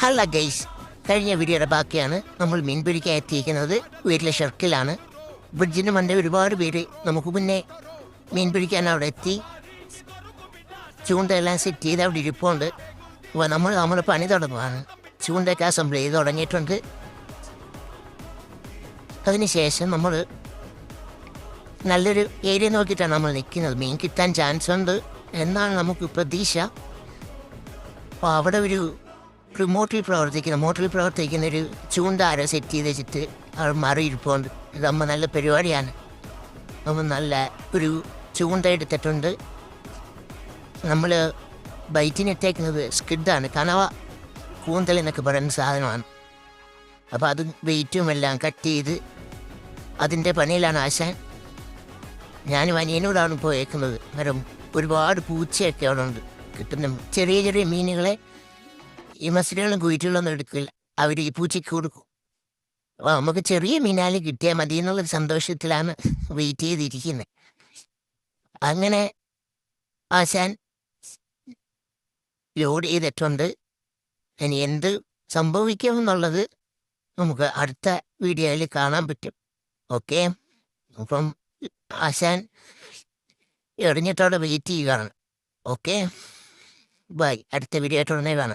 ഹല്ല guys, കഴിഞ്ഞ വീഡിയോയുടെ ബാക്കിയാണ്. നമ്മൾ മീൻ പിടിക്കാൻ എത്തിയിരിക്കുന്നത് വീട്ടിലെ ഷർക്കിലാണ്. ബ്രിഡ്ജിന് മണ്ടേ ഒരുപാട് പേര് നമുക്ക് മുന്നേ മീൻ പിടിക്കാൻ അവിടെ എത്തി. ചൂണ്ടയെല്ലാം സെറ്റ് ചെയ്ത് അവിടെ ഇരിപ്പുണ്ട്. അപ്പോൾ നമ്മൾ പണി തുടങ്ങുകയാണ്. ചൂണ്ടയൊക്കെ അസംബിൾ ചെയ്ത് തുടങ്ങിയിട്ടുണ്ട്. അതിനുശേഷം നമ്മൾ നല്ലൊരു ഏരിയ നോക്കിയിട്ടാണ് നമ്മൾ നിൽക്കുന്നത്. മീൻ കിട്ടാൻ ചാൻസ് ഉണ്ട് എന്നാണ് നമുക്ക് പ്രതീക്ഷ. അപ്പോൾ അവിടെ ഒരു മോട്ടറിൽ പ്രവർത്തിക്കുന്ന ഒരു ചൂണ്ടാര സെറ്റ് ചെയ്ത് വെച്ചിട്ട് അവിടെ മറിയിരിപ്പുണ്ട്. ഇതമ്മ നല്ല പരിപാടിയാണ്. നമ്മൾ നല്ല ഒരു ചൂണ്ട എടുത്തിട്ടുണ്ട്. നമ്മൾ ബൈറ്റിനിട്ടേക്കുന്നത് സ്കിഡാണ്, കനവ കൂന്തൽ എന്നൊക്കെ പറയുന്ന സാധനമാണ്. അപ്പോൾ അത് വെയിറ്റും എല്ലാം കട്ട് ചെയ്ത് അതിൻ്റെ പണിയിലാണ് ആശാൻ. ഞാനും അനിയനോടാണ് പോയേക്കുന്നത്. കാരണം ഒരുപാട് പൂച്ചയൊക്കെ അവിടെ ഉണ്ട്. കിട്ടുന്ന ചെറിയ ചെറിയ മീനുകളെ ഈ മസിലുകളും കുയിറ്റുകളൊന്നും എടുക്കില്ല, അവർ ഈ പൂച്ചയ്ക്ക് കൊടുക്കും. അപ്പോൾ നമുക്ക് ചെറിയ മീനാലും കിട്ടിയാൽ മതി എന്നുള്ളൊരു സന്തോഷത്തിലാണ് വെയിറ്റ് ചെയ്തിരിക്കുന്നത്. അങ്ങനെ ആശാൻ ലോഡ് ചെയ്തിട്ടുണ്ട്. ഇനി എന്ത് സംഭവിക്കുമെന്നുള്ളത് നമുക്ക് അടുത്ത വീഡിയോയിൽ കാണാൻ പറ്റും. ഓക്കെ, അപ്പം ആശാൻ എറിഞ്ഞിട്ടവിടെ വെയിറ്റ് ചെയ്യുകയാണ്. Okay, bye. അടുത്ത വീഡിയോ ആയിട്ട് ഉടനെ കാണാം.